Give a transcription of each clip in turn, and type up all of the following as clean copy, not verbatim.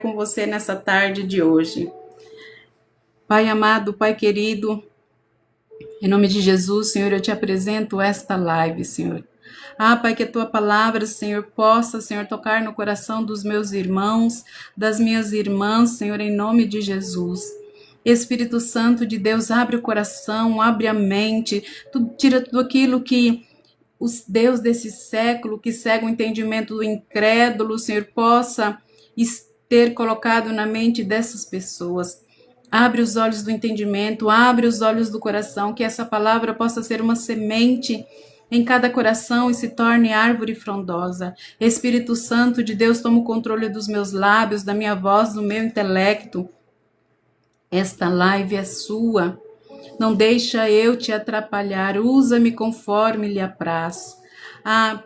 com você nessa tarde de hoje. Pai amado, Pai querido, em nome de Jesus, Senhor, eu te apresento esta live, Senhor. Pai, que a tua palavra, Senhor, possa, Senhor, tocar no coração dos meus irmãos, das minhas irmãs, Senhor, em nome de Jesus. Espírito Santo de Deus, abre o coração, abre a mente, tira tudo aquilo que os Deus desse século, que cega o entendimento do incrédulo, Senhor, possa ter colocado na mente dessas pessoas. Abre os olhos do entendimento, abre os olhos do coração, que essa palavra possa ser uma semente em cada coração e se torne árvore frondosa. Espírito Santo de Deus, toma o controle dos meus lábios, da minha voz, do meu intelecto. Esta live é sua. Não deixa eu te atrapalhar, usa-me conforme lhe apraz.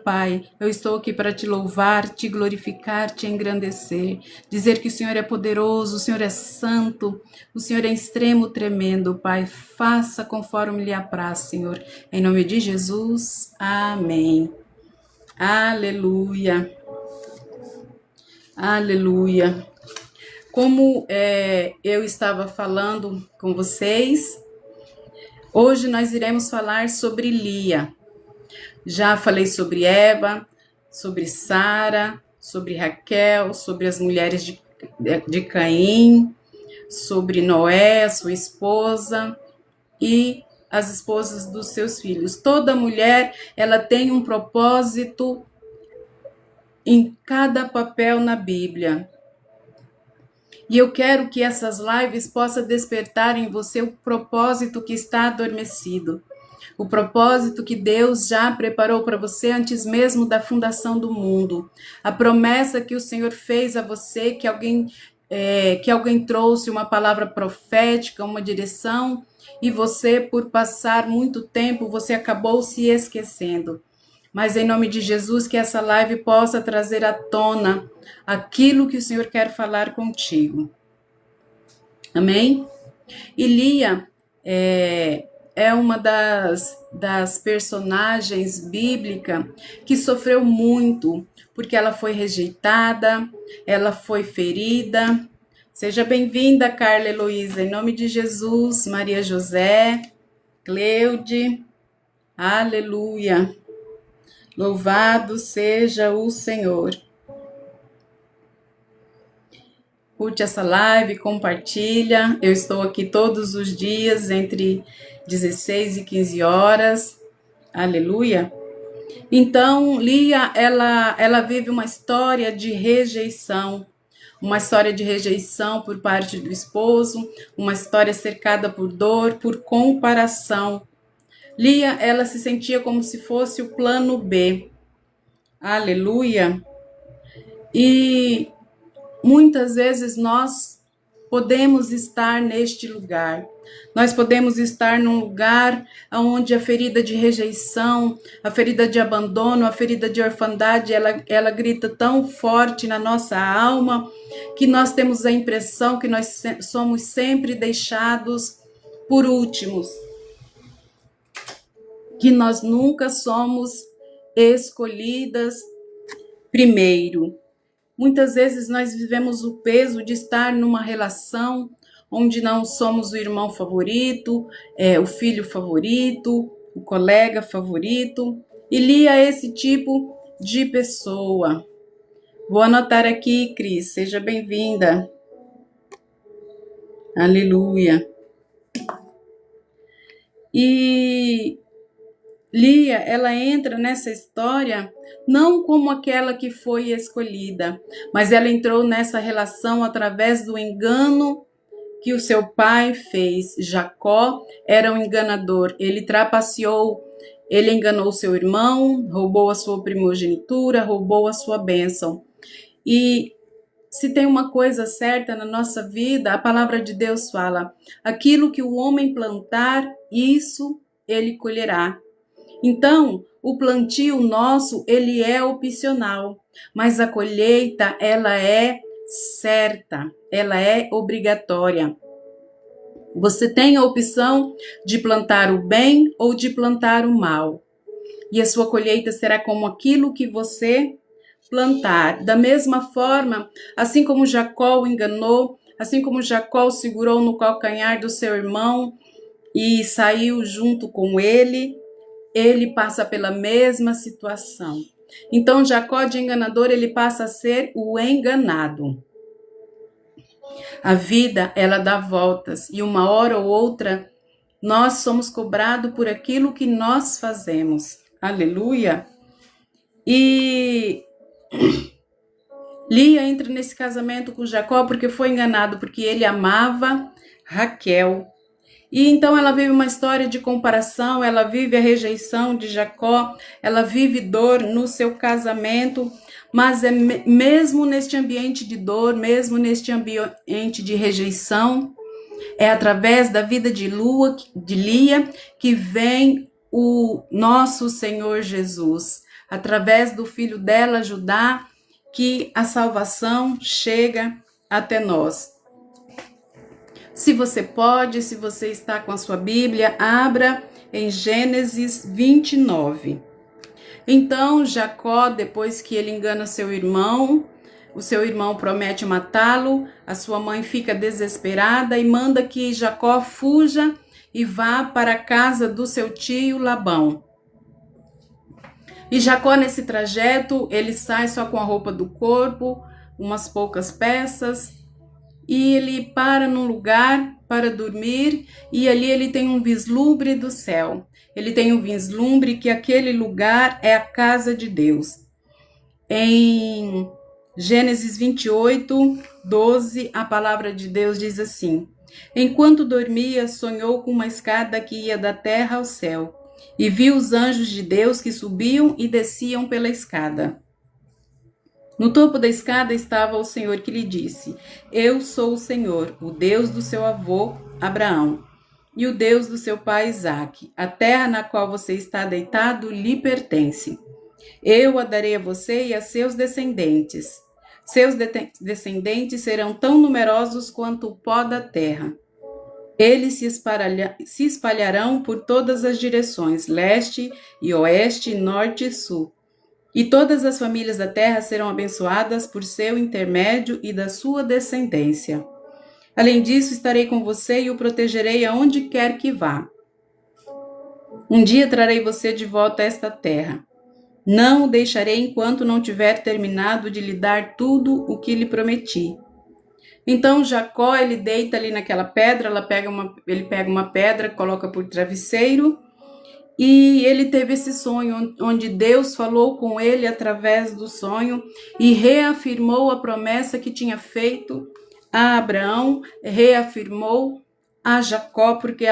Pai, eu estou aqui para te louvar, te glorificar, te engrandecer, dizer que o Senhor é poderoso, o Senhor é santo, o Senhor é extremo, tremendo. Pai, faça conforme lhe apraz, Senhor. Em nome de Jesus, amém. Aleluia. Aleluia. Como eu estava falando com vocês, hoje nós iremos falar sobre Lia. Já falei sobre Eva, sobre Sara, sobre Raquel, sobre as mulheres de Caim, sobre Noé, sua esposa, e as esposas dos seus filhos. Toda mulher, ela tem um propósito em cada papel na Bíblia. E eu quero que essas lives possam despertar em você o propósito que está adormecido. O propósito que Deus já preparou para você antes mesmo da fundação do mundo. A promessa que o Senhor fez a você, que alguém trouxe uma palavra profética, uma direção, e você, por passar muito tempo, você acabou se esquecendo. Mas em nome de Jesus, que essa live possa trazer à tona aquilo que o Senhor quer falar contigo. Amém? E Lia é uma das personagens bíblicas que sofreu muito, porque ela foi rejeitada, ela foi ferida. Seja bem-vinda, Carla Heloísa, em nome de Jesus, Maria José, Cleude, aleluia. Louvado seja o Senhor. Curte essa live, compartilha. Eu estou aqui todos os dias entre 16 e 15 horas. Aleluia. Então, Lia, ela vive uma história de rejeição. Uma história de rejeição por parte do esposo, uma história cercada por dor, por comparação. Lia, ela se sentia como se fosse o plano B. Aleluia. E muitas vezes nós podemos estar neste lugar. Nós podemos estar num lugar onde a ferida de rejeição, a ferida de abandono, a ferida de orfandade, ela grita tão forte na nossa alma que nós temos a impressão que nós somos sempre deixados por últimos. Que nós nunca somos escolhidas primeiro. Muitas vezes nós vivemos o peso de estar numa relação onde não somos o irmão favorito, o filho favorito, o colega favorito. E Lia é esse tipo de pessoa. Vou anotar aqui, Cris, seja bem-vinda. Aleluia. E Lia, ela entra nessa história não como aquela que foi escolhida, mas ela entrou nessa relação através do engano que o seu pai fez. Jacó era um enganador, ele trapaceou, ele enganou seu irmão, roubou a sua primogenitura, roubou a sua bênção. E se tem uma coisa certa na nossa vida, a palavra de Deus fala: aquilo que o homem plantar, isso ele colherá. Então, o plantio nosso, ele é opcional, mas a colheita, ela é certa, ela é obrigatória. Você tem a opção de plantar o bem ou de plantar o mal. E a sua colheita será como aquilo que você plantar. Da mesma forma, assim como Jacó o enganou, assim como Jacó o segurou no calcanhar do seu irmão e saiu junto com ele, ele passa pela mesma situação. Então, Jacó de enganador, ele passa a ser o enganado. A vida, ela dá voltas e uma hora ou outra nós somos cobrados por aquilo que nós fazemos. Aleluia! E Lia entra nesse casamento com Jacó porque foi enganado, porque ele amava Raquel. E então ela vive uma história de comparação, ela vive a rejeição de Jacó, ela vive dor no seu casamento, mas é mesmo neste ambiente de dor, mesmo neste ambiente de rejeição, é através da vida de Lia que vem o nosso Senhor Jesus, através do filho dela, Judá, que a salvação chega até nós. Se você pode, se você está com a sua Bíblia, abra em Gênesis 29. Então, Jacó, depois que ele engana seu irmão, o seu irmão promete matá-lo, a sua mãe fica desesperada e manda que Jacó fuja e vá para a casa do seu tio Labão. E Jacó, nesse trajeto, ele sai só com a roupa do corpo, umas poucas peças, e ele para num lugar para dormir, e ali ele tem um vislumbre do céu. Ele tem um vislumbre que aquele lugar é a casa de Deus. Em Gênesis 28, 12, a palavra de Deus diz assim: Enquanto dormia, sonhou com uma escada que ia da terra ao céu, e viu os anjos de Deus que subiam e desciam pela escada. No topo da escada estava o Senhor que lhe disse: Eu sou o Senhor, o Deus do seu avô Abraão e o Deus do seu pai Isaque. A terra na qual você está deitado lhe pertence. Eu a darei a você e a seus descendentes. Seus descendentes serão tão numerosos quanto o pó da terra. Eles se espalharão por todas as direções, leste e oeste, norte e sul. E todas as famílias da terra serão abençoadas por seu intermédio e da sua descendência. Além disso, estarei com você e o protegerei aonde quer que vá. Um dia trarei você de volta a esta terra. Não o deixarei enquanto não tiver terminado de lhe dar tudo o que lhe prometi. Então Jacó, ele deita ali naquela pedra, ele pega uma pedra, coloca por travesseiro, e ele teve esse sonho onde Deus falou com ele através do sonho e reafirmou a promessa que tinha feito a Abraão, reafirmou a Jacó, porque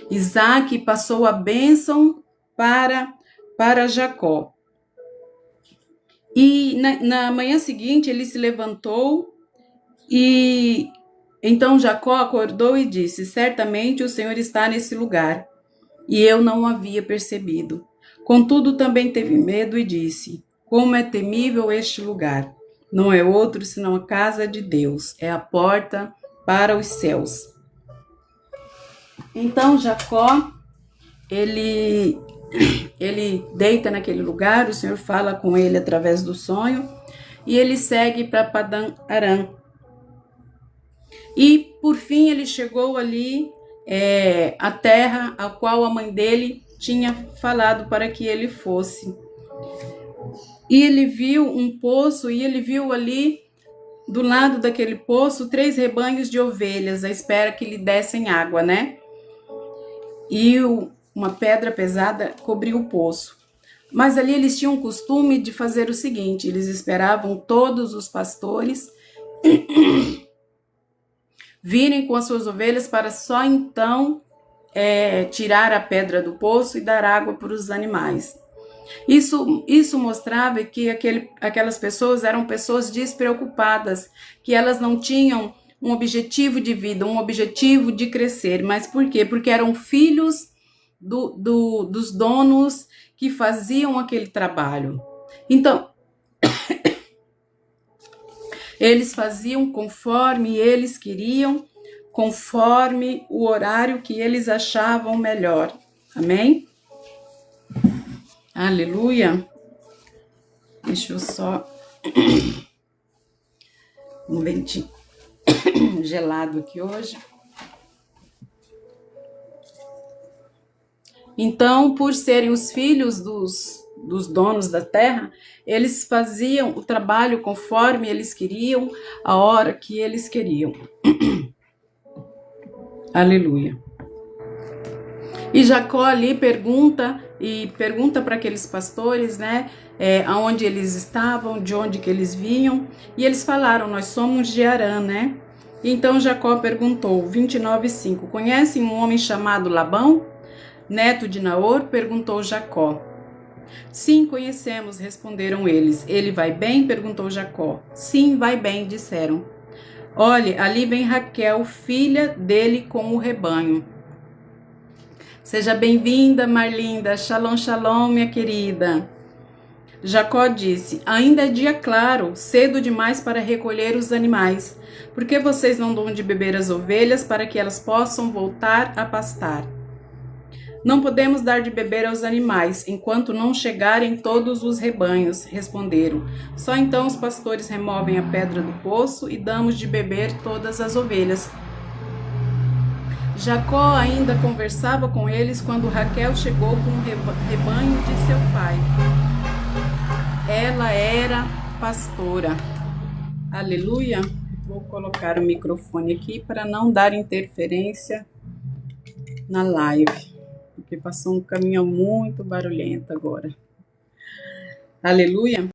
Isaque passou a bênção para Jacó. E na manhã seguinte ele se levantou e então Jacó acordou e disse: Certamente o Senhor está nesse lugar, e eu não o havia percebido. Contudo, também teve medo e disse: Como é temível este lugar! Não é outro senão a casa de Deus, é a porta para os céus. Então Jacó, ele deita naquele lugar, o Senhor fala com ele através do sonho, e ele segue para Padã Arã. E por fim ele chegou ali, a terra a qual a mãe dele tinha falado para que ele fosse. E ele viu um poço, e ele viu ali, do lado daquele poço, 3 rebanhos de ovelhas, à espera que lhe dessem água, né? E uma pedra pesada cobriu o poço. Mas ali eles tinham o costume de fazer o seguinte: eles esperavam todos os pastores virem com as suas ovelhas para só então tirar a pedra do poço e dar água para os animais. Isso mostrava que aquelas pessoas eram pessoas despreocupadas, que elas não tinham um objetivo de vida, um objetivo de crescer. Mas por quê? Porque eram filhos dos donos que faziam aquele trabalho. Então, eles faziam conforme eles queriam, conforme o horário que eles achavam melhor. Amém? Aleluia! Deixa eu só um ventinho gelado aqui hoje. Então, por serem os filhos dos donos da terra, eles faziam o trabalho conforme eles queriam, a hora que eles queriam. Aleluia. E Jacó ali pergunta para aqueles pastores, né, aonde eles estavam, de onde que eles vinham, e eles falaram, nós somos de Harã, né? Então Jacó perguntou, 29:5, conhecem um homem chamado Labão, neto de Naor? Perguntou Jacó. Sim, conhecemos, responderam eles. Ele vai bem? Perguntou Jacó. Sim, vai bem, disseram. Olhe, ali vem Raquel, filha dele, com o rebanho. Seja bem-vinda, Marlinda. Shalom, shalom, minha querida. Jacó disse, ainda é dia claro, cedo demais para recolher os animais. Por que vocês não dão de beber as ovelhas para que elas possam voltar a pastar? Não podemos dar de beber aos animais, enquanto não chegarem todos os rebanhos, responderam. Só então os pastores removem a pedra do poço e damos de beber todas as ovelhas. Jacó ainda conversava com eles quando Raquel chegou com o rebanho de seu pai. Ela era pastora. Aleluia. Vou colocar o microfone aqui para não dar interferência na live, porque passou um caminhão muito barulhento agora. Aleluia.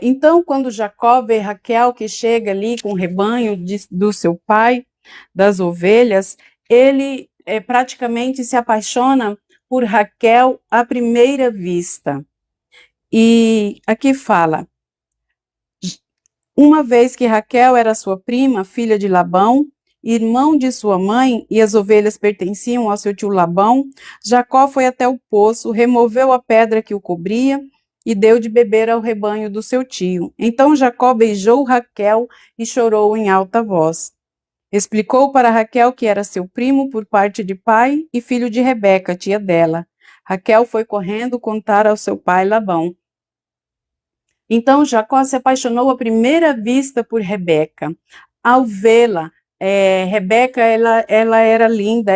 Então, quando Jacó vê Raquel que chega ali com o rebanho do seu pai, das ovelhas, ele praticamente se apaixona por Raquel à primeira vista. E aqui fala, uma vez que Raquel era sua prima, filha de Labão, irmão de sua mãe, e as ovelhas pertenciam ao seu tio Labão, Jacó foi até o poço, removeu a pedra que o cobria, e deu de beber ao rebanho do seu tio. Então Jacó beijou Raquel e chorou em alta voz. Explicou para Raquel que era seu primo por parte de pai e filho de Rebeca, tia dela. Raquel foi correndo contar ao seu pai Labão. Então Jacó se apaixonou à primeira vista por Rebeca. Ao vê-la, Rebeca ela era linda,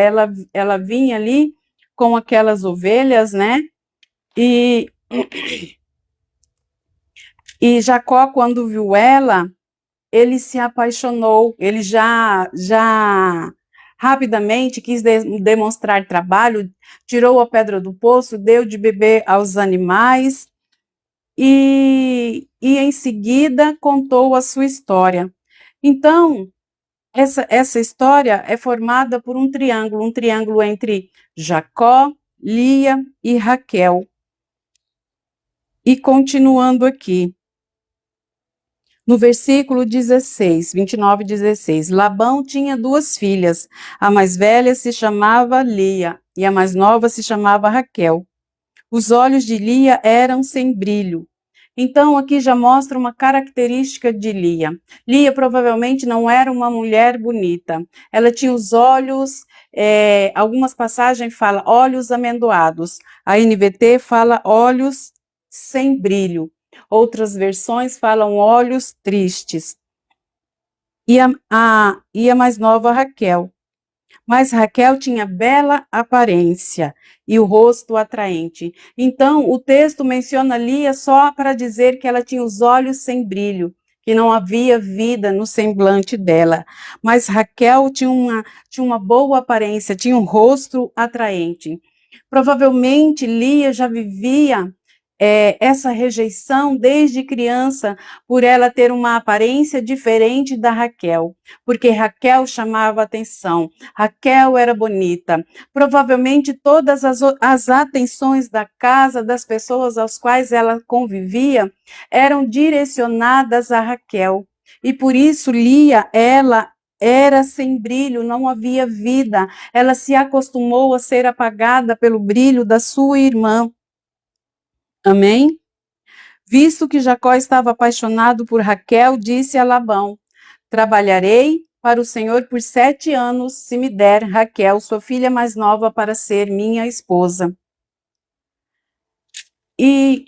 ela vinha ali com aquelas ovelhas, né? E Jacó, quando viu ela, ele se apaixonou, ele já rapidamente quis demonstrar trabalho, tirou a pedra do poço, deu de beber aos animais e em seguida contou a sua história. Então, essa história é formada por um triângulo entre Jacó, Lia e Raquel. E continuando aqui, no versículo 16, 29 e 16, Labão tinha duas filhas, a mais velha se chamava Lia e a mais nova se chamava Raquel. Os olhos de Lia eram sem brilho. Então aqui já mostra uma característica de Lia. Lia provavelmente não era uma mulher bonita. Ela tinha os olhos, algumas passagens falam olhos amendoados. A NVT fala olhos sem brilho. Outras versões falam olhos tristes. E a mais nova, Raquel. Mas Raquel tinha bela aparência e o rosto atraente. Então, o texto menciona Lia só para dizer que ela tinha os olhos sem brilho, que não havia vida no semblante dela. Mas Raquel tinha uma boa aparência, tinha um rosto atraente. Provavelmente Lia já vivia essa rejeição desde criança por ela ter uma aparência diferente da Raquel, porque Raquel chamava atenção, Raquel era bonita. Provavelmente todas as atenções da casa, das pessoas às quais ela convivia, eram direcionadas a Raquel. E por isso Lia, ela era sem brilho, não havia vida. Ela se acostumou a ser apagada pelo brilho da sua irmã. Amém? Visto que Jacó estava apaixonado por Raquel, disse a Labão, trabalharei para o Senhor por 7 anos, se me der Raquel, sua filha mais nova, para ser minha esposa. E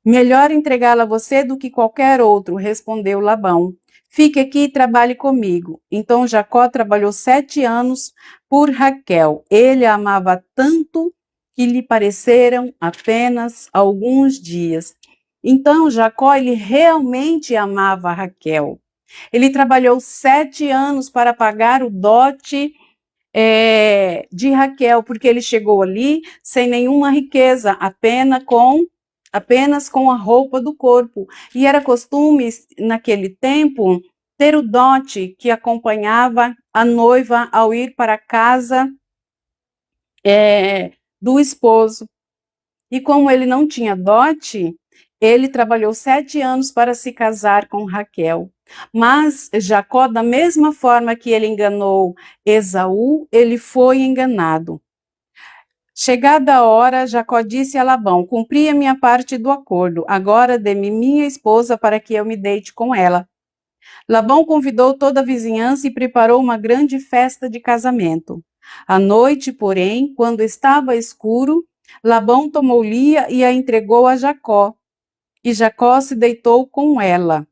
melhor entregá-la a você do que qualquer outro, respondeu Labão. Fique aqui e trabalhe comigo. Então Jacó trabalhou 7 anos por Raquel. Ele a amava tanto que lhe pareceram apenas alguns dias. Então Jacó, ele realmente amava Raquel. Ele trabalhou 7 anos para pagar o dote de Raquel, porque ele chegou ali sem nenhuma riqueza, apenas com a roupa do corpo. E era costume, naquele tempo, ter o dote que acompanhava a noiva ao ir para a casa do esposo. E como ele não tinha dote, ele trabalhou 7 anos para se casar com Raquel. Mas Jacó, da mesma forma que ele enganou Esaú, ele foi enganado. Chegada a hora, Jacó disse a Labão: cumpri a minha parte do acordo, agora dê-me minha esposa para que eu me deite com ela. Labão convidou toda a vizinhança e preparou uma grande festa de casamento. À noite, porém, quando estava escuro, Labão tomou Lia e a entregou a Jacó, e Jacó se deitou com ela.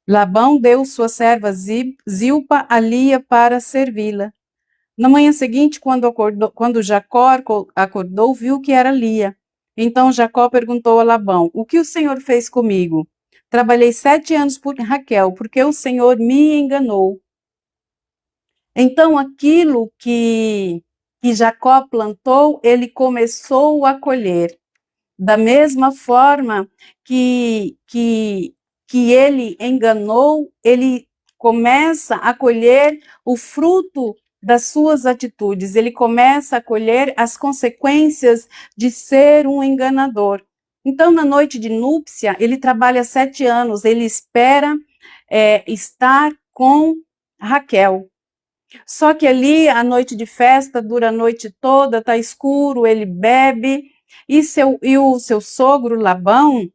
Labão deu sua serva Zilpa a Lia para servi-la. Na manhã seguinte, quando Jacó acordou, viu que era Lia. Então Jacó perguntou a Labão: o que o Senhor fez comigo? Trabalhei 7 anos por Raquel, porque o Senhor me enganou. Então aquilo que Jacó plantou, ele começou a colher. Da mesma forma que ele enganou, ele começa a colher o fruto das suas atitudes, ele começa a colher as consequências de ser um enganador. Então, na noite de núpcia, ele trabalha 7 anos, ele espera estar com Raquel. Só que ali, a noite de festa dura a noite toda, está escuro, ele bebe, e o seu sogro Labão,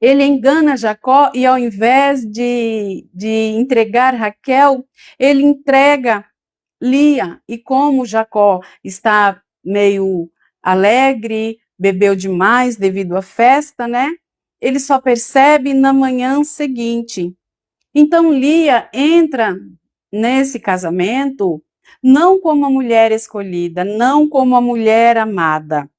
ele engana Jacó e ao invés de entregar Raquel, ele entrega Lia. E como Jacó está meio alegre, bebeu demais devido à festa, né? Ele só percebe na manhã seguinte. Então Lia entra nesse casamento não como a mulher escolhida, não como a mulher amada.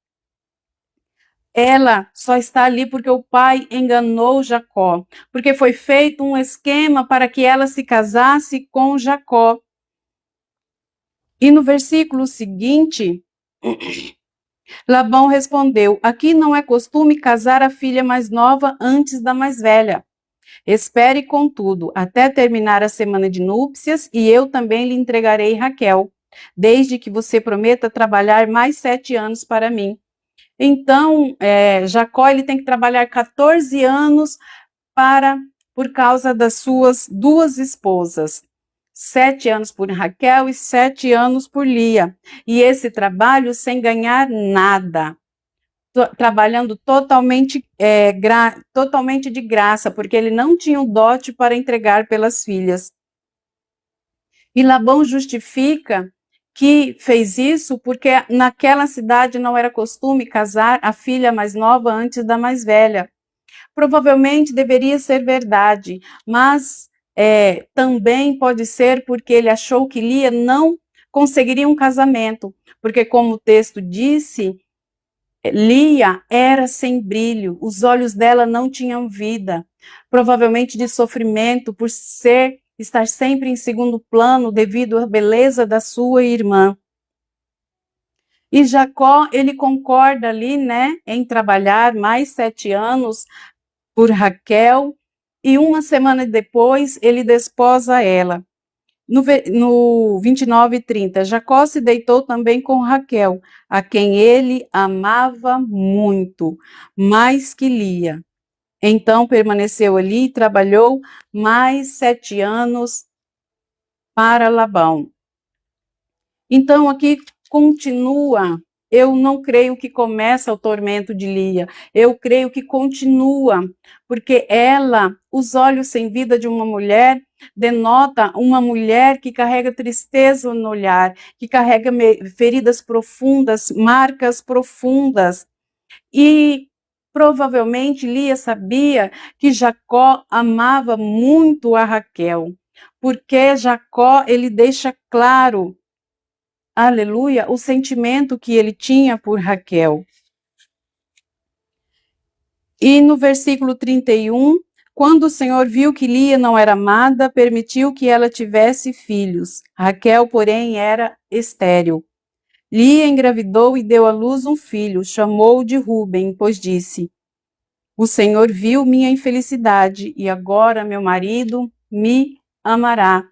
Ela só está ali porque o pai enganou Jacó, porque foi feito um esquema para que ela se casasse com Jacó. E no versículo seguinte, Labão respondeu: aqui não é costume casar a filha mais nova antes da mais velha. Espere, contudo, até terminar a semana de núpcias, e eu também lhe entregarei Raquel, desde que você prometa trabalhar mais 7 anos para mim. Então, Jacó ele tem que trabalhar 14 anos por causa das suas 2 esposas. 7 anos por Raquel e 7 anos por Lia. E esse trabalho sem ganhar nada. Trabalhando totalmente de graça, porque ele não tinha o dote para entregar pelas filhas. E Labão justifica que fez isso porque naquela cidade não era costume casar a filha mais nova antes da mais velha. Provavelmente deveria ser verdade, mas também pode ser porque ele achou que Lia não conseguiria um casamento, porque como o texto disse, Lia era sem brilho, os olhos dela não tinham vida, provavelmente de sofrimento por estar sempre em segundo plano devido à beleza da sua irmã. E Jacó, ele concorda ali, né, em trabalhar mais 7 anos por Raquel, e uma semana depois ele desposa ela. No 29 e 30, Jacó se deitou também com Raquel, a quem ele amava muito, mais que Lia. Então permaneceu ali e trabalhou mais 7 anos para Labão. Então aqui continua eu não creio que começa o tormento de Lia, eu creio que continua, porque ela, os olhos sem vida de uma mulher, denota uma mulher que carrega tristeza no olhar, que carrega feridas profundas, marcas profundas. E provavelmente Lia sabia que Jacó amava muito a Raquel, porque Jacó, ele deixa claro, aleluia, o sentimento que ele tinha por Raquel. E no versículo 31, quando o Senhor viu que Lia não era amada, permitiu que ela tivesse filhos. Raquel, porém, era estéril. Lia engravidou e deu à luz um filho, chamou-o de Ruben, pois disse: o Senhor viu minha infelicidade e agora meu marido me amará.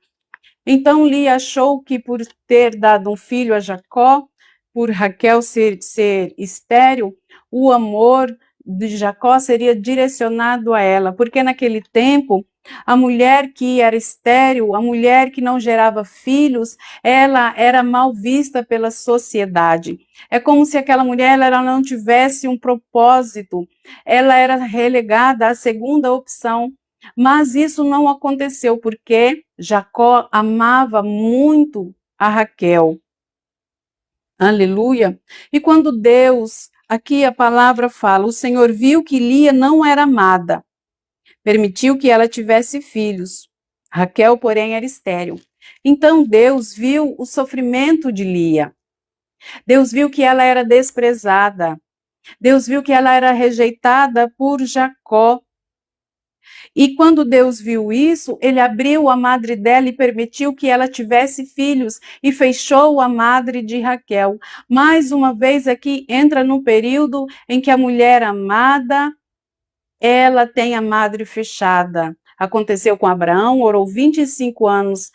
Então Lia achou que por ter dado um filho a Jacó, por Raquel ser estéril, o amor de Jacó seria direcionado a ela, porque naquele tempo a mulher que era estéril, a mulher que não gerava filhos, ela era mal vista pela sociedade. É como se aquela mulher ela não tivesse um propósito, ela era relegada à segunda opção. Mas isso não aconteceu porque Jacó amava muito a Raquel. Aleluia. E quando Deus, aqui a palavra fala, o Senhor viu que Lia não era amada, permitiu que ela tivesse filhos. Raquel, porém, era estéril. Então Deus viu o sofrimento de Lia. Deus viu que ela era desprezada. Deus viu que ela era rejeitada por Jacó. E quando Deus viu isso, ele abriu a madre dela e permitiu que ela tivesse filhos e fechou a madre de Raquel. Mais uma vez aqui entra num período em que a mulher amada, ela tem a madre fechada. Aconteceu com Abraão, orou 25 anos,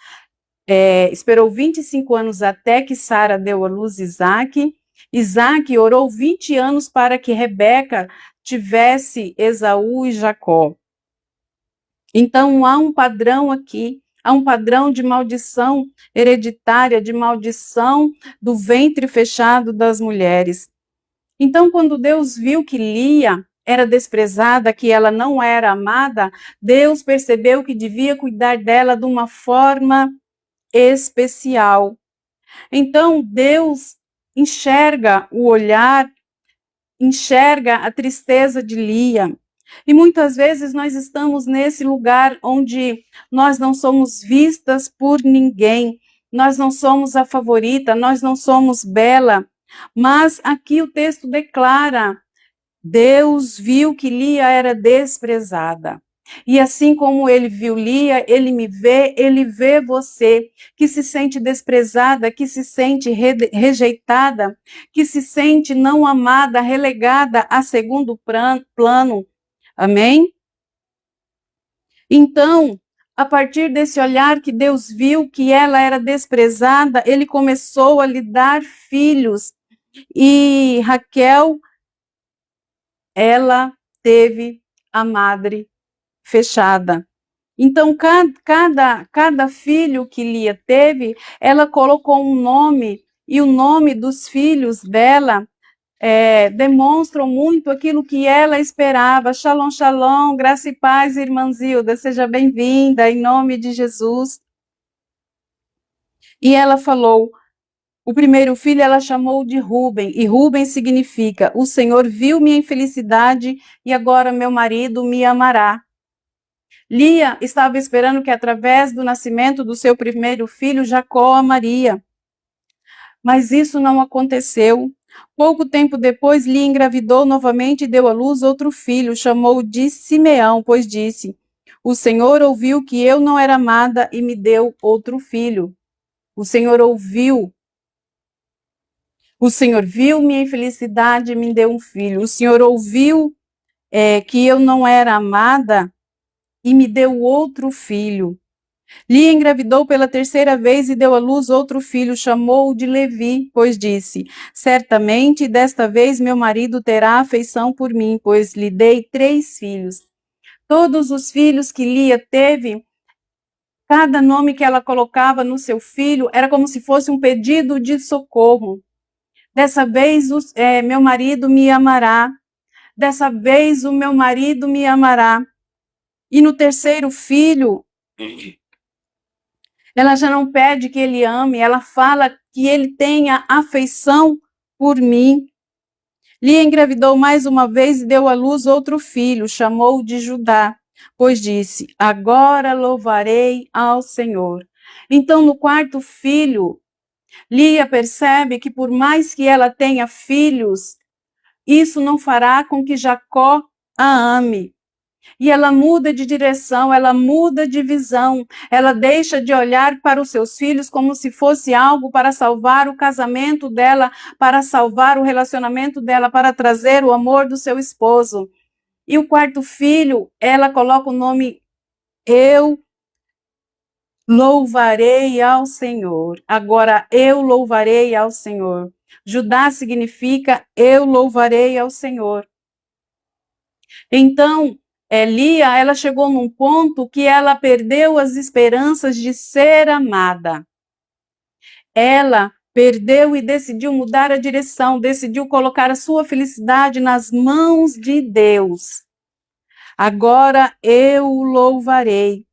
esperou 25 anos até que Sara deu à luz Isaque. Isaac orou 20 anos para que Rebeca tivesse Esaú e Jacó. Então, há um padrão aqui, há um padrão de maldição hereditária, de maldição do ventre fechado das mulheres. Então, quando Deus viu que Lia era desprezada, que ela não era amada, Deus percebeu que devia cuidar dela de uma forma especial. Então, Deus enxerga o olhar, enxerga a tristeza de Lia. E muitas vezes nós estamos nesse lugar onde nós não somos vistas por ninguém, nós não somos a favorita, nós não somos bela, mas aqui o texto declara: Deus viu que Lia era desprezada. E assim como ele viu Lia, ele me vê, ele vê você, que se sente desprezada, que se sente rejeitada, que se sente não amada, relegada a segundo plano. Amém? Então, a partir desse olhar que Deus viu que ela era desprezada, ele começou a lhe dar filhos. E Raquel, ela teve a madre fechada. Então, cada filho que Lia teve, ela colocou um nome, e o nome dos filhos dela demonstram muito aquilo que ela esperava. Shalom, shalom, graça e paz, irmã Zilda, seja bem-vinda, em nome de Jesus. E ela falou, o primeiro filho ela chamou de Ruben, e Ruben significa, o Senhor viu minha infelicidade e agora meu marido me amará. Lia estava esperando que através do nascimento do seu primeiro filho, Jacó amaria. Mas isso não aconteceu. Pouco tempo depois, Lia engravidou novamente e deu à luz outro filho, chamou-o de Simeão, pois disse: o Senhor ouviu que eu não era amada e me deu outro filho. O Senhor ouviu. O Senhor viu minha infelicidade e me deu um filho. O Senhor ouviu que eu não era amada e me deu outro filho. Lia engravidou pela terceira vez e deu à luz outro filho, chamou-o de Levi, pois disse: certamente desta vez meu marido terá afeição por mim, pois lhe dei 3 filhos. Todos os filhos que Lia teve, cada nome que ela colocava no seu filho era como se fosse um pedido de socorro. Dessa vez meu marido me amará. Dessa vez o meu marido me amará. E no terceiro filho, ela já não pede que ele ame, ela fala que ele tenha afeição por mim. Lia engravidou mais uma vez e deu à luz outro filho, chamou-o de Judá, pois disse: agora louvarei ao Senhor. Então, no quarto filho, Lia percebe que por mais que ela tenha filhos, isso não fará com que Jacó a ame. E ela muda de direção, ela muda de visão, ela deixa de olhar para os seus filhos como se fosse algo para salvar o casamento dela, para salvar o relacionamento dela, para trazer o amor do seu esposo. E o quarto filho, ela coloca o nome Eu louvarei ao Senhor. Agora, eu louvarei ao Senhor. Judá significa eu louvarei ao Senhor. Então, Lia, ela chegou num ponto que ela perdeu as esperanças de ser amada. Ela perdeu e decidiu mudar a direção, decidiu colocar a sua felicidade nas mãos de Deus. Agora eu o louvarei.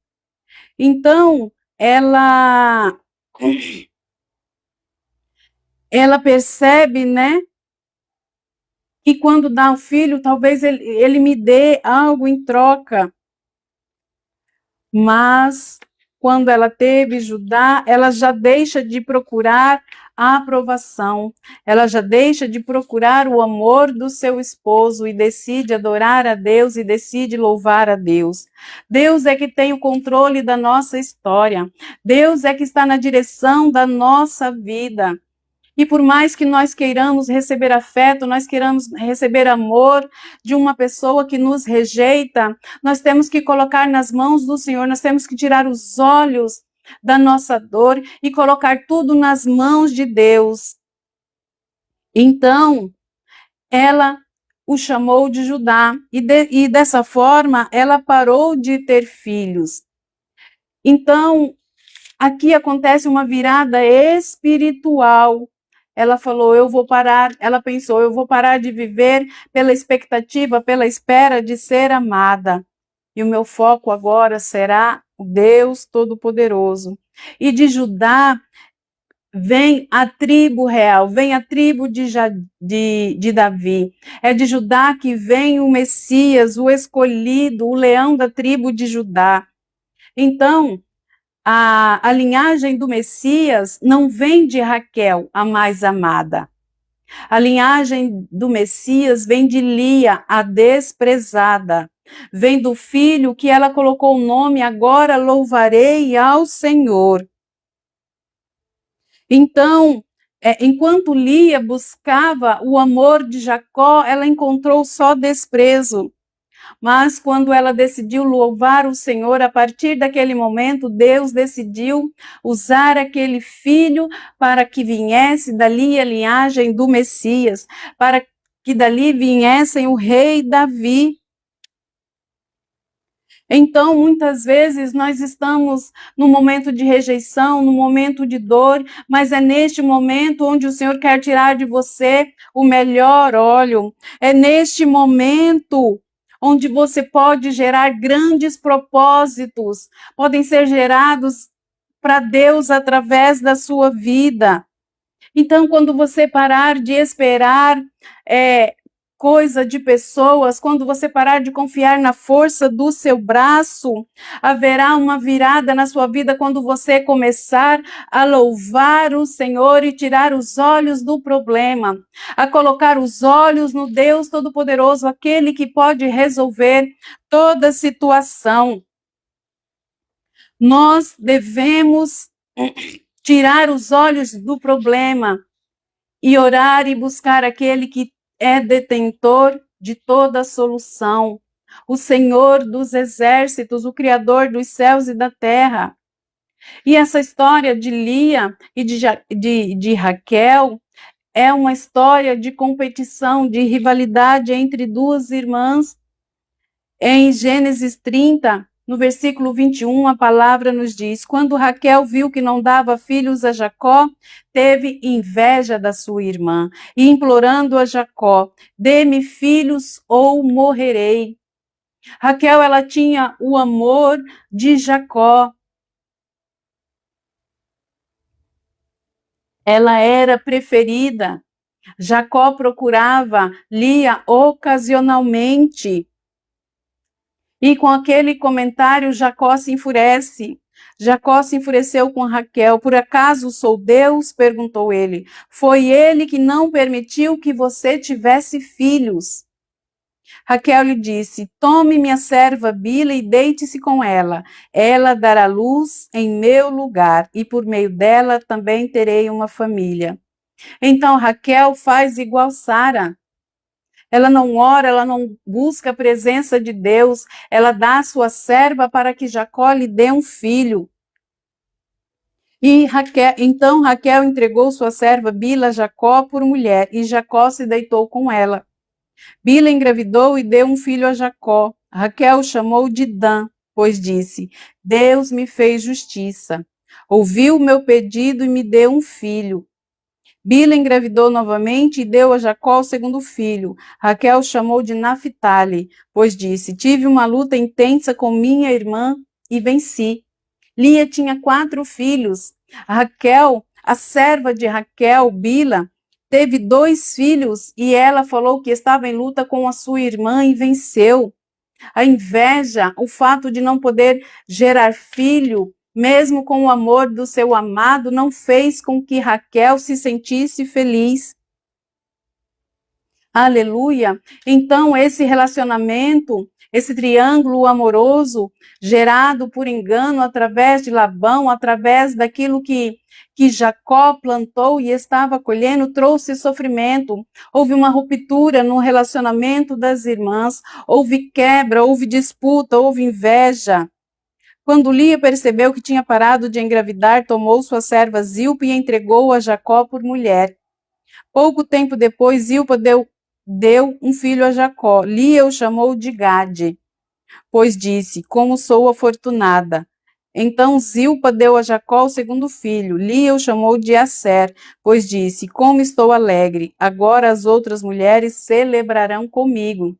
Então, ela percebe, né, que quando dá um filho, talvez ele me dê algo em troca. Mas quando ela teve Judá, ela já deixa de procurar a aprovação, ela já deixa de procurar o amor do seu esposo e decide adorar a Deus e decide louvar a Deus. Deus é que tem o controle da nossa história, Deus é que está na direção da nossa vida. E por mais que nós queiramos receber afeto, nós queiramos receber amor de uma pessoa que nos rejeita, nós temos que colocar nas mãos do Senhor, nós temos que tirar os olhos da nossa dor e colocar tudo nas mãos de Deus. Então, ela o chamou de Judá e dessa forma ela parou de ter filhos. Então, aqui acontece uma virada espiritual. Ela falou, eu vou parar, ela pensou, eu vou parar de viver pela expectativa, pela espera de ser amada. E o meu foco agora será o Deus Todo-Poderoso. E de Judá vem a tribo real, vem a tribo de Davi. É de Judá que vem o Messias, o escolhido, o leão da tribo de Judá. Então, a linhagem do Messias não vem de Raquel, a mais amada. A linhagem do Messias vem de Lia, a desprezada. Vem do filho que ela colocou o nome, agora louvarei ao Senhor. Então, enquanto Lia buscava o amor de Jacó, ela encontrou só desprezo. Mas quando ela decidiu louvar o Senhor, a partir daquele momento, Deus decidiu usar aquele filho para que viesse dali a linhagem do Messias, para que dali viessem o rei Davi. Então, muitas vezes, nós estamos num momento de rejeição, num momento de dor, mas é neste momento onde o Senhor quer tirar de você o melhor óleo. É neste momento onde você pode gerar grandes propósitos, podem ser gerados para Deus através da sua vida. Então, quando você parar de esperar coisa de pessoas, quando você parar de confiar na força do seu braço, haverá uma virada na sua vida quando você começar a louvar o Senhor e tirar os olhos do problema, a colocar os olhos no Deus Todo-Poderoso, aquele que pode resolver toda situação. Nós devemos tirar os olhos do problema e orar e buscar aquele que é detentor de toda a solução, o Senhor dos exércitos, o Criador dos céus e da terra. E essa história de Lia e de Raquel é uma história de competição, de rivalidade entre duas irmãs. Em Gênesis 30, No versículo 21, a palavra nos diz: quando Raquel viu que não dava filhos a Jacó, teve inveja da sua irmã, e implorando a Jacó: dê-me filhos ou morrerei. Raquel, ela tinha o amor de Jacó. Ela era preferida. Jacó procurava Lia ocasionalmente. E com aquele comentário, Jacó se enfurece. Jacó se enfureceu com Raquel. Por acaso sou Deus? Perguntou ele. Foi ele que não permitiu que você tivesse filhos. Raquel lhe disse: tome minha serva Bila e deite-se com ela. Ela dará luz em meu lugar, e por meio dela também terei uma família. Então Raquel faz igual Sara. Ela não ora, ela não busca a presença de Deus, ela dá a sua serva para que Jacó lhe dê um filho. Então Raquel entregou sua serva Bila a Jacó por mulher, e Jacó se deitou com ela. Bila engravidou e deu um filho a Jacó. Raquel o chamou de Dan, pois disse: Deus me fez justiça. Ouviu o meu pedido e me deu um filho. Bila engravidou novamente e deu a Jacó o segundo filho. Raquel o chamou de Naphtali, pois disse: tive uma luta intensa com minha irmã e venci. Lia tinha 4 filhos. Raquel, a serva de Raquel, Bila, teve 2 filhos e ela falou que estava em luta com a sua irmã e venceu. A inveja, o fato de não poder gerar filho, mesmo com o amor do seu amado, não fez com que Raquel se sentisse feliz. Aleluia! Então, esse relacionamento, esse triângulo amoroso, gerado por engano através de Labão, através daquilo que Jacó plantou e estava colhendo, trouxe sofrimento. Houve uma ruptura no relacionamento das irmãs, houve quebra, houve disputa, houve inveja. Quando Lia percebeu que tinha parado de engravidar, tomou sua serva Zilpa e entregou a Jacó por mulher. Pouco tempo depois, Zilpa deu um filho a Jacó. Lia o chamou de Gade, pois disse: como sou afortunada. Então Zilpa deu a Jacó o segundo filho. Lia o chamou de Asser, pois disse: como estou alegre. Agora as outras mulheres celebrarão comigo.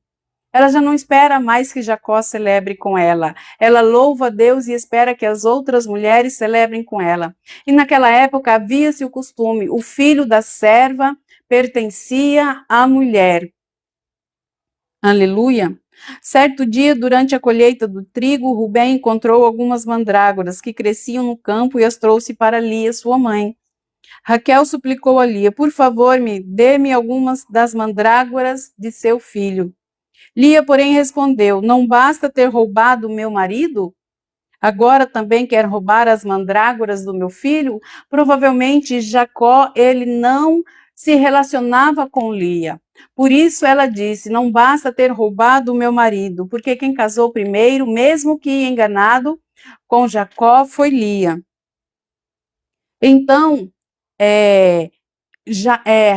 Ela já não espera mais que Jacó celebre com ela. Ela louva a Deus e espera que as outras mulheres celebrem com ela. E naquela época havia-se o costume: o filho da serva pertencia à mulher. Aleluia! Certo dia, durante a colheita do trigo, Rubem encontrou algumas mandrágoras que cresciam no campo e as trouxe para Lia, sua mãe. Raquel suplicou a Lia: por favor, dê-me algumas das mandrágoras de seu filho. Lia, porém, respondeu: não basta ter roubado meu marido? Agora também quer roubar as mandrágoras do meu filho? Provavelmente Jacó, ele não se relacionava com Lia. Por isso ela disse: não basta ter roubado o meu marido, porque quem casou primeiro, mesmo que enganado, com Jacó foi Lia. Então,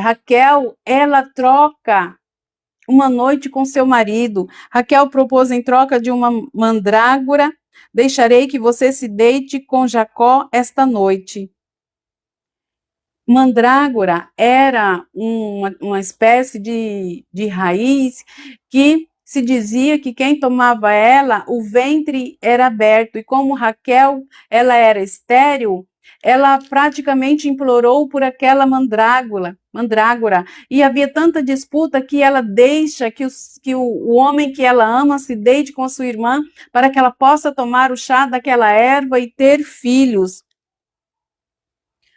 Raquel, ela troca uma noite com seu marido. Raquel propôs em troca de uma mandrágora: deixarei que você se deite com Jacó esta noite. Mandrágora era uma espécie de raiz que se dizia que quem tomava ela, o ventre era aberto. E como Raquel, ela era estéril, ela praticamente implorou por aquela mandrágora. E havia tanta disputa que ela deixa que o homem que ela ama se deite com a sua irmã para que ela possa tomar o chá daquela erva e ter filhos.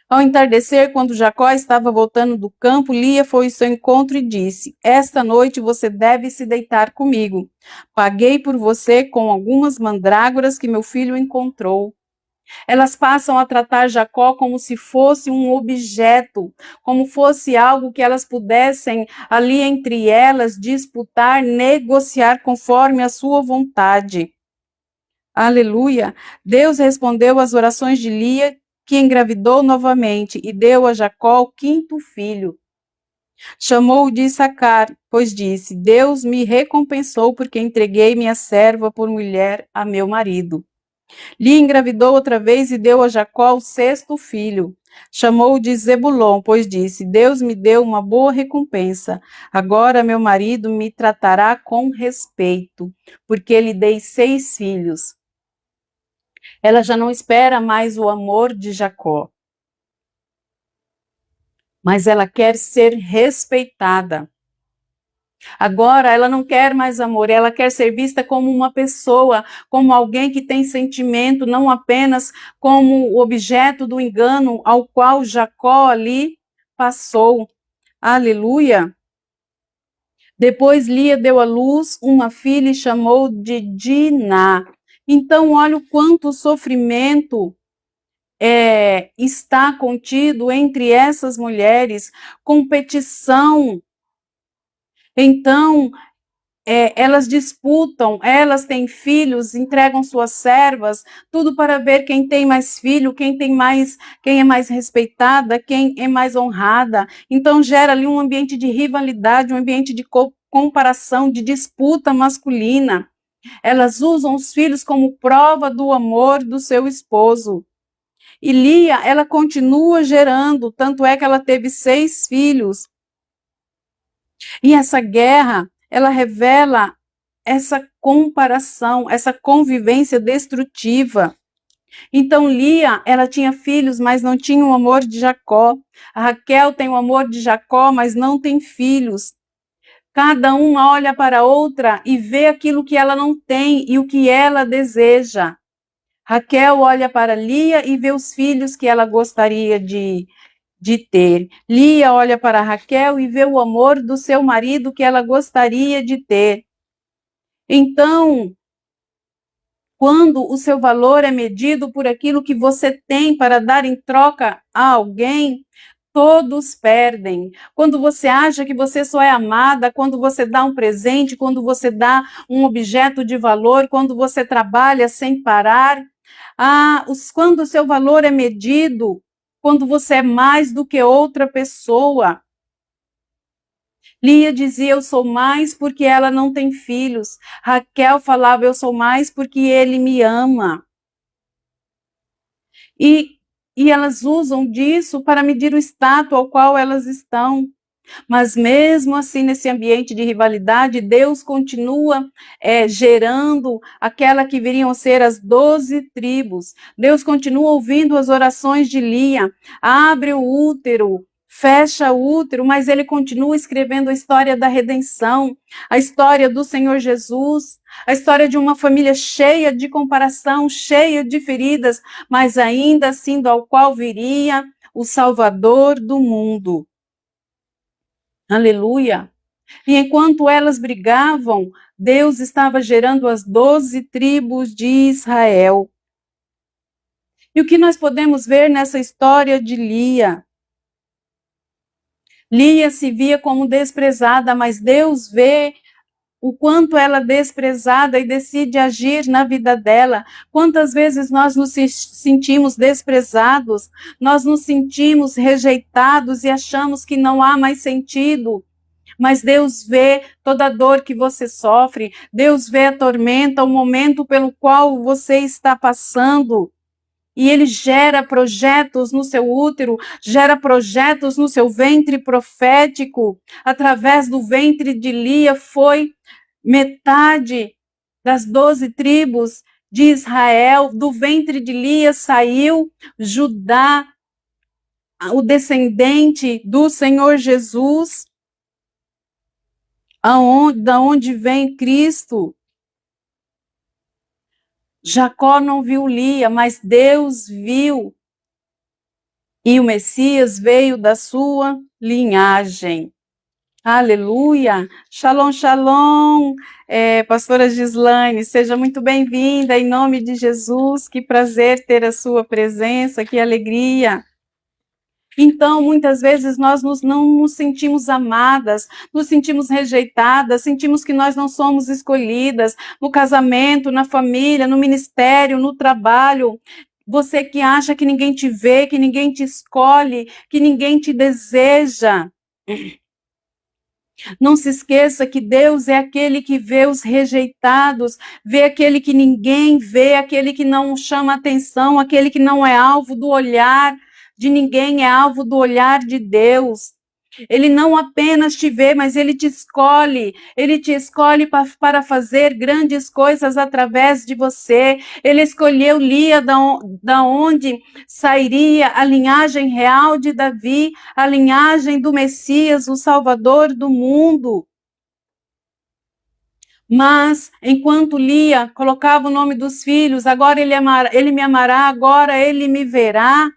Ao entardecer, quando Jacó estava voltando do campo, Lia foi ao seu encontro e disse: esta noite você deve se deitar comigo. Paguei por você com algumas mandrágoras que meu filho encontrou. Elas passam a tratar Jacó como se fosse um objeto, como fosse algo que elas pudessem, ali entre elas, disputar, negociar conforme a sua vontade. Aleluia! Deus respondeu às orações de Lia, que engravidou novamente e deu a Jacó o 5º filho. Chamou-o de Issacar, pois disse: Deus me recompensou porque entreguei minha serva por mulher a meu marido. Lia engravidou outra vez e deu a Jacó o sexto filho. Chamou-o de Zebulon, pois disse: Deus me deu uma boa recompensa. Agora meu marido me tratará com respeito, porque lhe dei 6 filhos. Ela já não espera mais o amor de Jacó, mas ela quer ser respeitada. Agora ela não quer mais amor, ela quer ser vista como uma pessoa, como alguém que tem sentimento, não apenas como objeto do engano ao qual Jacó ali passou. Aleluia! Depois Lia deu à luz uma filha e chamou de Diná. Então, olha o quanto sofrimento está contido entre essas mulheres, competição. Então, elas disputam, elas têm filhos, entregam suas servas, tudo para ver quem tem mais filho, quem é mais respeitada, quem é mais honrada. Então gera ali um ambiente de rivalidade, um ambiente de comparação, de disputa masculina. Elas usam os filhos como prova do amor do seu esposo. E Lia, ela continua gerando, tanto é que ela teve 6 filhos. E essa guerra, ela revela essa comparação, essa convivência destrutiva. Então Lia, ela tinha filhos, mas não tinha o amor de Jacó. A Raquel tem o amor de Jacó, mas não tem filhos. Cada uma olha para a outra e vê aquilo que ela não tem e o que ela deseja. Raquel olha para Lia e vê os filhos que ela gostaria de ter. Lia olha para Raquel e vê o amor do seu marido que ela gostaria de ter. Então, quando o seu valor é medido por aquilo que você tem para dar em troca a alguém, todos perdem. Quando você acha que você só é amada, quando você dá um presente, quando você dá um objeto de valor, quando você trabalha sem parar, quando o seu valor é medido, quando você é mais do que outra pessoa. Lia dizia, eu sou mais porque ela não tem filhos. Raquel falava, eu sou mais porque ele me ama. E elas usam disso para medir o status ao qual elas estão. Mas mesmo assim, nesse ambiente de rivalidade, Deus continua gerando aquela que viriam a ser as 12 tribos. Deus continua ouvindo as orações de Lia. Abre o útero, fecha o útero, mas ele continua escrevendo a história da redenção, a história do Senhor Jesus, a história de uma família cheia de comparação, cheia de feridas, mas ainda assim do qual viria o Salvador do mundo. Aleluia! E enquanto elas brigavam, Deus estava gerando as 12 tribos de Israel. E o que nós podemos ver nessa história de Lia? Lia se via como desprezada, mas Deus vê o quanto ela é desprezada e decide agir na vida dela. Quantas vezes nós nos sentimos desprezados, nós nos sentimos rejeitados e achamos que não há mais sentido. Mas Deus vê toda a dor que você sofre, Deus vê a tormenta, o momento pelo qual você está passando. E Ele gera projetos no seu útero, gera projetos no seu ventre profético. Através do ventre de Lia foi metade das 12 tribos de Israel. Do ventre de Lia saiu Judá, o descendente do Senhor Jesus. Da onde vem Cristo? Jacó não viu Lia, mas Deus viu. E o Messias veio da sua linhagem. Aleluia! Shalom, shalom! Pastora Gislaine, seja muito bem-vinda em nome de Jesus. Que prazer ter a sua presença, que alegria! Então, muitas vezes nós não nos sentimos amadas, nos sentimos rejeitadas, sentimos que nós não somos escolhidas no casamento, na família, no ministério, no trabalho. Você que acha que ninguém te vê, que ninguém te escolhe, que ninguém te deseja. Não se esqueça que Deus é aquele que vê os rejeitados, vê aquele que ninguém vê, aquele que não chama atenção, aquele que não é alvo do olhar de ninguém, é alvo do olhar de Deus. Ele não apenas te vê, mas ele te escolhe para fazer grandes coisas através de você. Ele escolheu Lia, da onde sairia a linhagem real de Davi, a linhagem do Messias, o Salvador do mundo. Mas, enquanto Lia colocava o nome dos filhos, agora ele me amará, agora ele me verá.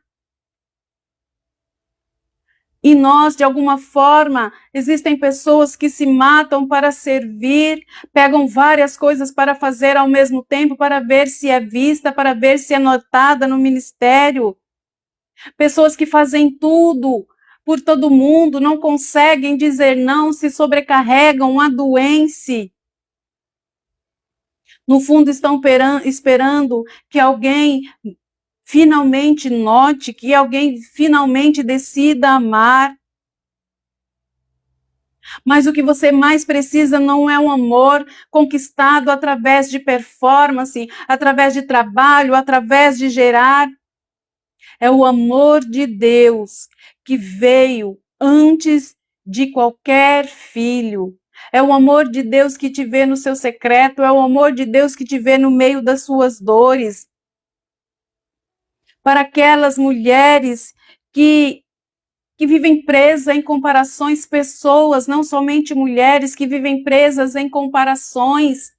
E nós, de alguma forma, existem pessoas que se matam para servir, pegam várias coisas para fazer ao mesmo tempo, para ver se é vista, para ver se é notada no ministério. Pessoas que fazem tudo por todo mundo, não conseguem dizer não, se sobrecarregam, adoecem. No fundo, estão esperando que alguém finalmente note, que alguém finalmente decida amar. Mas o que você mais precisa não é um amor conquistado através de performance, através de trabalho, através de gerar. É o amor de Deus que veio antes de qualquer filho. É o amor de Deus que te vê no seu secreto, é o amor de Deus que te vê no meio das suas dores. Para aquelas mulheres que vivem presas em comparações, pessoas, não somente mulheres, que vivem presas em comparações.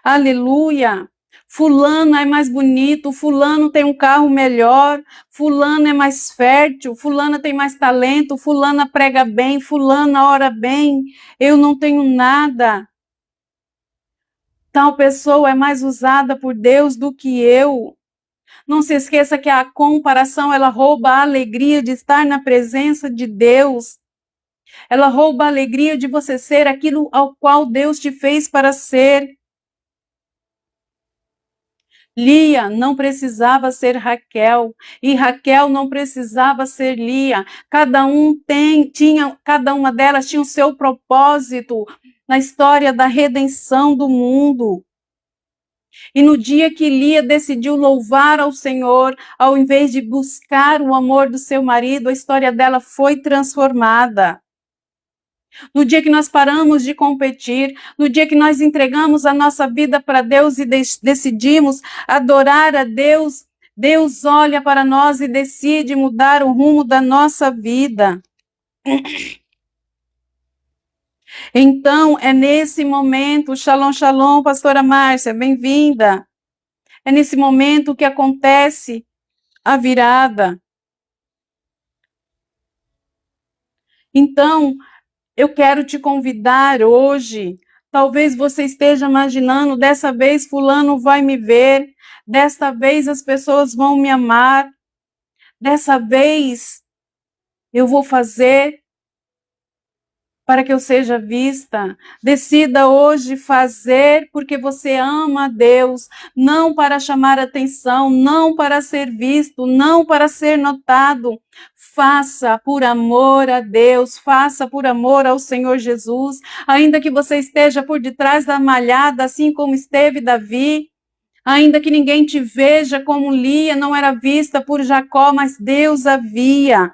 Aleluia! Fulano é mais bonito, fulano tem um carro melhor, fulano é mais fértil, fulana tem mais talento, fulana prega bem, fulana ora bem, eu não tenho nada. Tal pessoa é mais usada por Deus do que eu. Não se esqueça que a comparação, ela rouba a alegria de estar na presença de Deus. Ela rouba a alegria de você ser aquilo ao qual Deus te fez para ser. Lia não precisava ser Raquel e Raquel não precisava ser Lia. Cada uma delas tinha o seu propósito na história da redenção do mundo. E no dia que Lia decidiu louvar ao Senhor, ao invés de buscar o amor do seu marido, a história dela foi transformada. No dia que nós paramos de competir, no dia que nós entregamos a nossa vida para Deus e decidimos adorar a Deus, Deus olha para nós e decide mudar o rumo da nossa vida. Então, é nesse momento, shalom, shalom, pastora Márcia, bem-vinda. É nesse momento que acontece a virada. Então, eu quero te convidar hoje. Talvez você esteja imaginando, dessa vez fulano vai me ver, desta vez as pessoas vão me amar, dessa vez eu vou fazer para que eu seja vista. Decida hoje fazer porque você ama a Deus, não para chamar atenção, não para ser visto, não para ser notado. Faça por amor a Deus, faça por amor ao Senhor Jesus, ainda que você esteja por detrás da malhada, assim como esteve Davi, ainda que ninguém te veja como Lia não era vista por Jacó, mas Deus a via.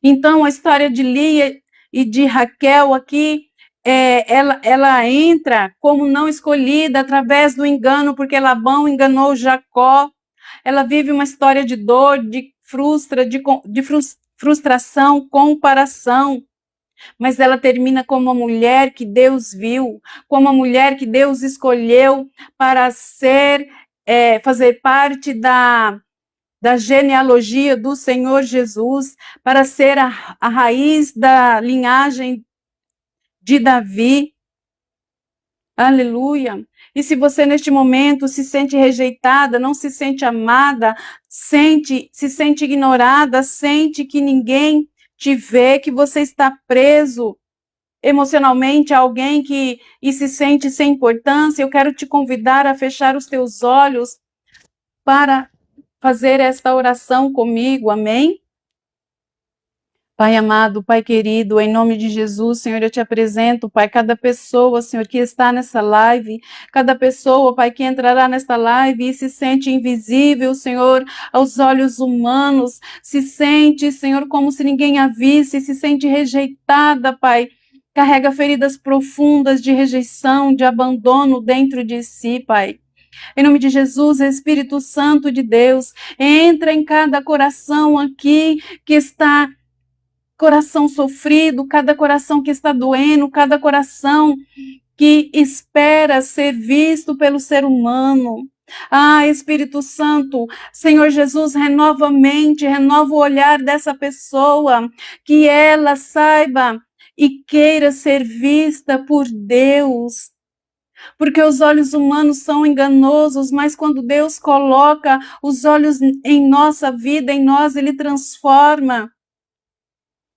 Então, a história de Lia e de Raquel aqui, ela entra como não escolhida através do engano, porque Labão enganou Jacó. Ela vive uma história de dor, de frustração, comparação. Mas ela termina como uma mulher que Deus viu, como uma mulher que Deus escolheu para fazer parte da genealogia do Senhor Jesus, para ser a raiz da linhagem de Davi. Aleluia. E se você neste momento se sente rejeitada, não se sente amada, se sente ignorada, sente que ninguém te vê, que você está preso emocionalmente a alguém e se sente sem importância, eu quero te convidar a fechar os teus olhos para fazer esta oração comigo, amém? Pai amado, Pai querido, em nome de Jesus, Senhor, eu te apresento, Pai, cada pessoa, Senhor, que está nessa live, cada pessoa, Pai, que entrará nesta live e se sente invisível, Senhor, aos olhos humanos, se sente, Senhor, como se ninguém a visse, se sente rejeitada, Pai, carrega feridas profundas de rejeição, de abandono dentro de si, Pai. Em nome de Jesus, Espírito Santo de Deus, entra em cada coração aqui que está coração sofrido, cada coração que está doendo, cada coração que espera ser visto pelo ser humano. Ah, Espírito Santo, Senhor Jesus, renova a mente, renova o olhar dessa pessoa, que ela saiba e queira ser vista por Deus. Porque os olhos humanos são enganosos, mas quando Deus coloca os olhos em nossa vida, em nós, Ele transforma.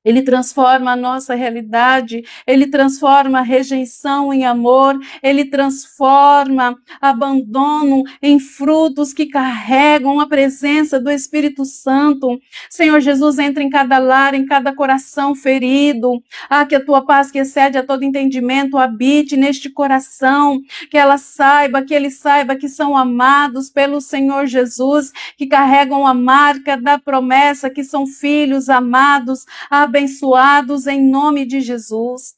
Ele transforma a nossa realidade, ele transforma a rejeição em amor, ele transforma abandono em frutos que carregam a presença do Espírito Santo. Senhor Jesus, entra em cada lar, em cada coração ferido. Ah, que a tua paz, que excede a todo entendimento, habite neste coração, que ela saiba, que ele saiba que são amados pelo Senhor Jesus, que carregam a marca da promessa, que são filhos amados, abençoados em nome de Jesus.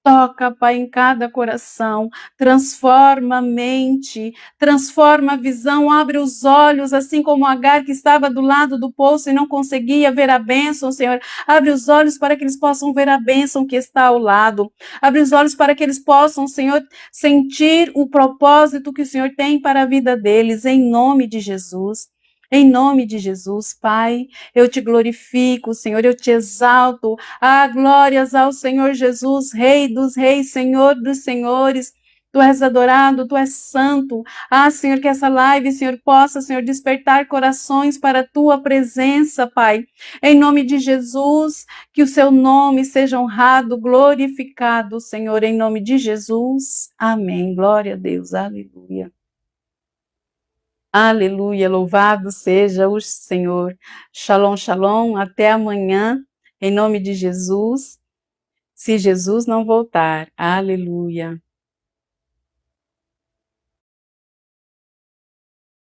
Toca, Pai, em cada coração, transforma a mente, transforma a visão, abre os olhos, assim como Agar que estava do lado do poço e não conseguia ver a bênção, Senhor. Abre os olhos para que eles possam ver a bênção que está ao lado. Abre os olhos para que eles possam, Senhor, sentir o propósito que o Senhor tem para a vida deles, em nome de Jesus. Em nome de Jesus, Pai, eu te glorifico, Senhor, eu te exalto. Ah, glórias ao Senhor Jesus, Rei dos reis, Senhor dos senhores. Tu és adorado, tu és santo. Ah, Senhor, que essa live, Senhor, possa, Senhor, despertar corações para a tua presença, Pai. Em nome de Jesus, que o seu nome seja honrado, glorificado, Senhor, em nome de Jesus. Amém. Glória a Deus. Aleluia. Aleluia, louvado seja o Senhor. Shalom, shalom, até amanhã, em nome de Jesus, se Jesus não voltar. Aleluia.